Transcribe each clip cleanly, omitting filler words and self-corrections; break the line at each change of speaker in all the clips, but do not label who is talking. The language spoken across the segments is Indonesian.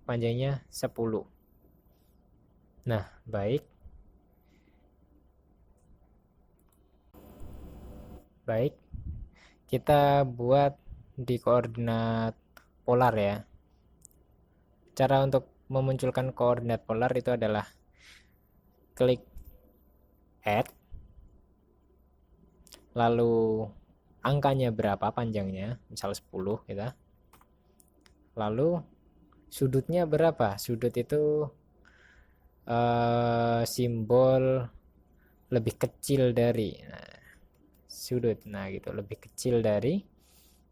panjangnya 10. Nah, baik. Baik. Kita buat di koordinat polar ya. Cara untuk memunculkan koordinat polar itu adalah klik add, lalu angkanya berapa panjangnya, misal 10 kita. Lalu sudutnya berapa? Sudut itu simbol lebih kecil dari sudut. Nah, gitu, lebih kecil dari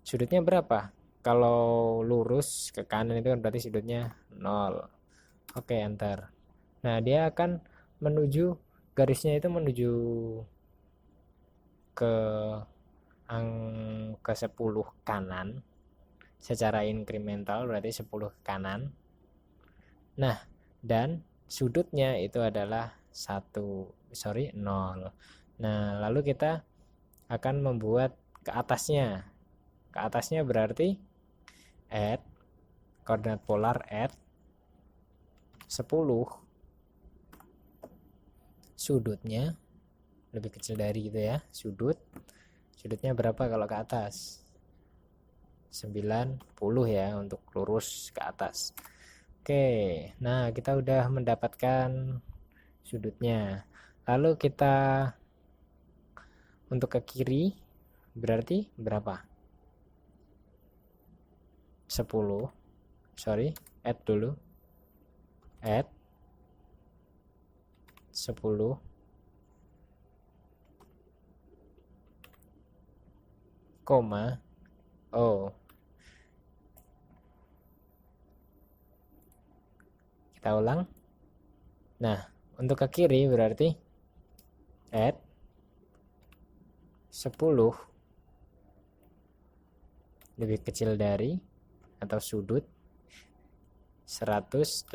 sudutnya berapa? Kalau lurus ke kanan itu kan berarti sudutnya 0. Oke, enter. Nah, dia akan menuju, garisnya itu menuju ke angka 10 kanan secara inkremental, berarti 10 ke kanan. Nah, dan sudutnya itu adalah 0. Nah, lalu kita akan membuat ke atasnya. Ke atasnya berarti add koordinat polar add 10, sudutnya lebih kecil dari gitu ya. Sudutnya berapa kalau ke atas? 90 ya untuk lurus ke atas. Oke, nah kita udah mendapatkan sudutnya. Lalu kita untuk ke kiri berarti berapa? 10. Add dulu. Add 10 koma kita ulang. Nah, untuk ke kiri berarti add 10 lebih kecil dari atau sudut 180.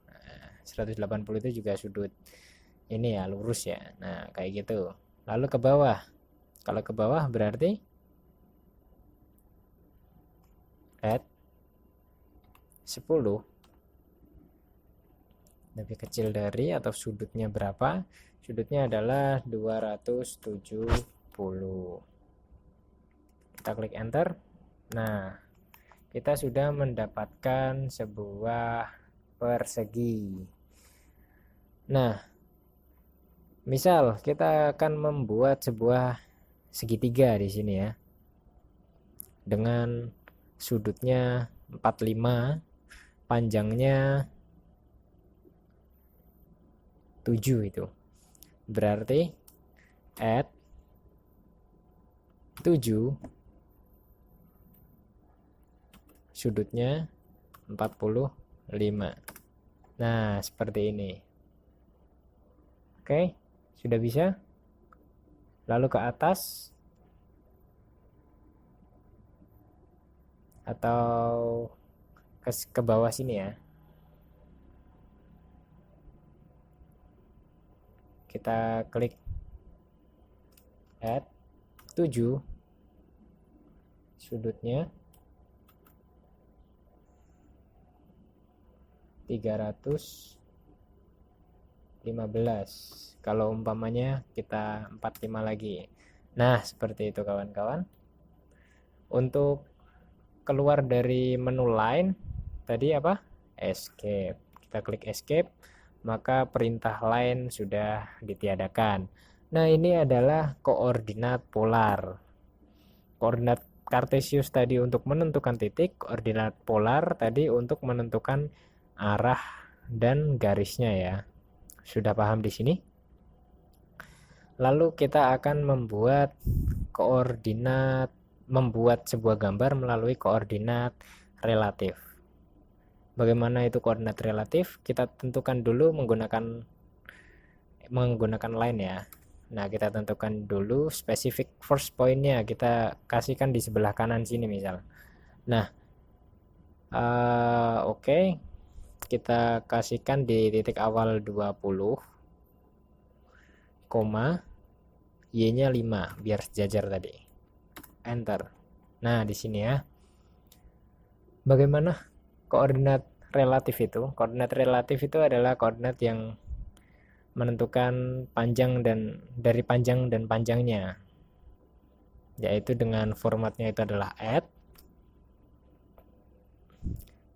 Nah, 180 itu juga sudut ini ya, lurus ya. Nah, kayak gitu. Lalu ke bawah. Kalau ke bawah berarti add 10 lebih kecil dari atau sudutnya berapa? Sudutnya adalah 270. Kita klik enter. Nah, kita sudah mendapatkan sebuah persegi. Nah, misal kita akan membuat sebuah segitiga di sini ya, dengan sudutnya 45, panjangnya 7 itu. Berarti add 7, sudutnya 45. Nah, seperti ini. Oke, sudah bisa. Lalu ke atas atau ke bawah sini ya. Kita klik add 7, sudutnya 315. Kalau umpamanya kita 45 lagi. Nah, seperti itu kawan-kawan. Untuk keluar dari menu line tadi apa? Escape. Kita klik escape, maka perintah line sudah ditiadakan. Nah, ini adalah koordinat polar. Koordinat kartesius tadi untuk menentukan titik, koordinat polar tadi untuk menentukan arah dan garisnya ya. Sudah paham di sini? Lalu kita akan membuat sebuah gambar melalui koordinat relatif. Bagaimana itu koordinat relatif? Kita tentukan dulu menggunakan line ya. Nah, kita tentukan dulu spesifik first point-nya, kita kasihkan di sebelah kanan sini misal. Nah, oke. Kita kasihkan di titik awal 20, koma y-nya 5 biar sejajar tadi. Enter. Nah, di sini ya. Bagaimana koordinat relatif itu adalah koordinat yang menentukan panjang dari panjang dan panjangnya, yaitu dengan formatnya itu adalah add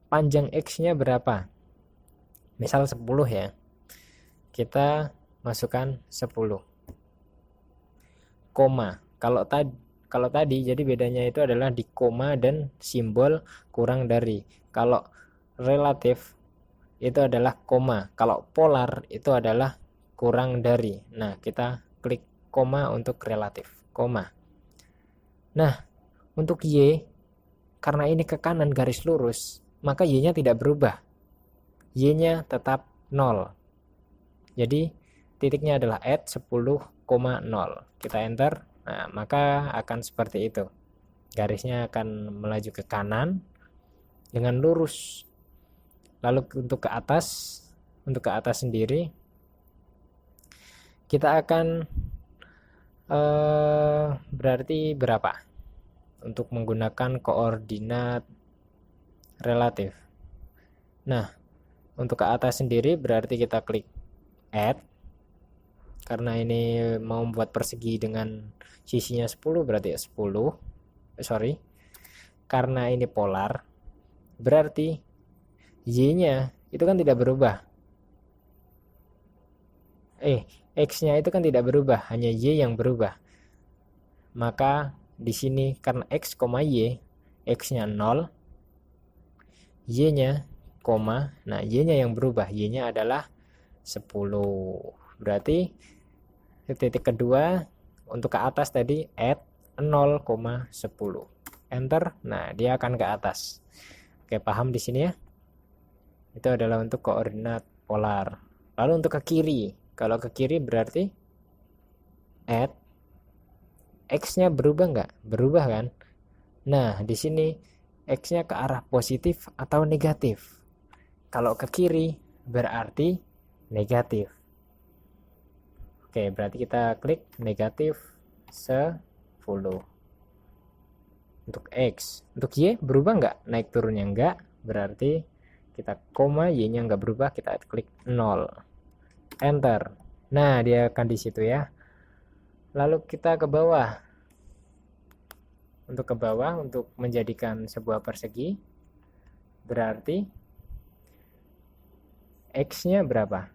panjang x-nya berapa, misal 10 ya, kita masukkan 10 koma. Kalau tadi jadi bedanya itu adalah di koma dan simbol kurang dari. Kalau relatif itu adalah koma, kalau polar itu adalah kurang dari. Nah, kita klik koma untuk relatif, koma. Nah, untuk Y, karena ini ke kanan garis lurus, maka Y-nya tidak berubah. Y-nya tetap 0. Jadi, titiknya adalah add 10,0. Kita enter, nah, maka akan seperti itu. Garisnya akan melaju ke kanan dengan lurus. Lalu untuk ke atas sendiri, kita akan berarti berapa untuk menggunakan koordinat relatif. Nah, untuk ke atas sendiri berarti kita klik add, karena ini mau membuat persegi dengan sisinya 10 berarti 10. Karena ini polar berarti Y-nya itu kan tidak berubah. X-nya itu kan tidak berubah, hanya Y yang berubah. Maka di sini karena X, Y, X-nya 0, Y-nya, nah Y-nya yang berubah, Y-nya adalah 10. Berarti titik kedua untuk ke atas tadi add 0,10. Enter, nah dia akan ke atas. Oke, paham di sini ya? Itu adalah untuk koordinat polar. Lalu untuk ke kiri, kalau ke kiri berarti add X-nya berubah nggak? Berubah kan? Nah, di sini X-nya ke arah positif atau negatif. Kalau ke kiri berarti negatif. Oke, berarti kita klik negatif 10. Untuk X. Untuk Y berubah nggak? Naik turunnya nggak. Berarti kita koma, Y-nya nggak berubah, kita klik 0. Enter. Nah, dia akan di situ ya. Lalu kita ke bawah. Untuk ke bawah, untuk menjadikan sebuah persegi, berarti X-nya berapa?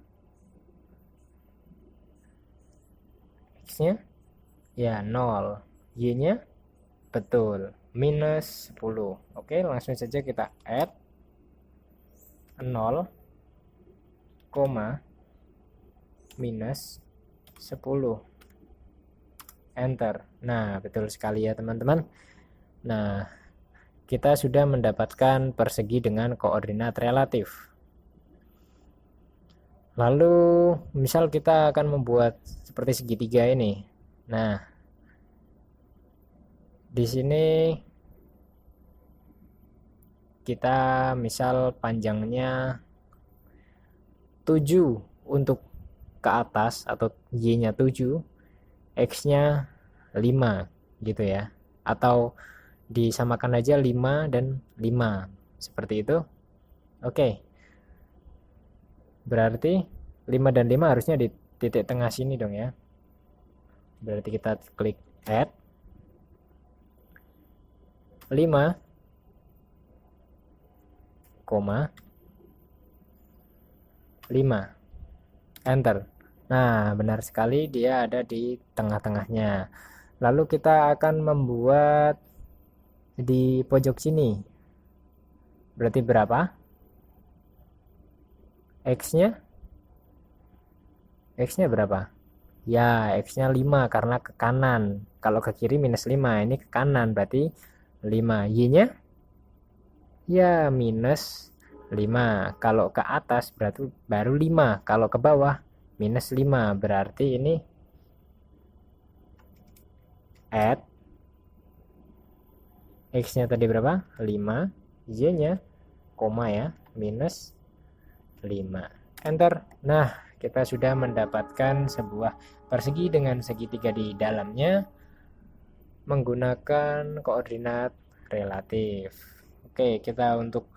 X-nya ya 0. Y-nya betul, minus 10. Oke, langsung saja kita add 0, minus 10. Enter. Nah, betul sekali ya teman-teman. Nah, kita sudah mendapatkan persegi dengan koordinat relatif. Lalu, misal kita akan membuat seperti segitiga ini. Nah, di sini kita misal panjangnya 7 untuk ke atas atau Y-nya 7, X-nya 5 gitu ya. Atau disamakan aja 5 dan 5. Seperti itu. Oke. Berarti 5 dan 5 harusnya di titik tengah sini dong ya. Berarti kita klik add 5, 5. Enter. Nah, benar sekali dia ada di tengah-tengahnya. Lalu kita akan membuat di pojok sini. Berarti berapa? X-nya? X-nya berapa? Ya, X-nya 5 karena ke kanan. Kalau ke kiri minus 5, ini ke kanan berarti 5. Y-nya? Ya, minus 5. Kalau ke atas berarti baru 5. Kalau ke bawah minus 5. Berarti ini add X-nya tadi berapa? 5. Y-nya koma ya, minus 5. Enter. Nah, kita sudah mendapatkan sebuah persegi dengan segitiga di dalamnya menggunakan koordinat relatif. Oke, kita untuk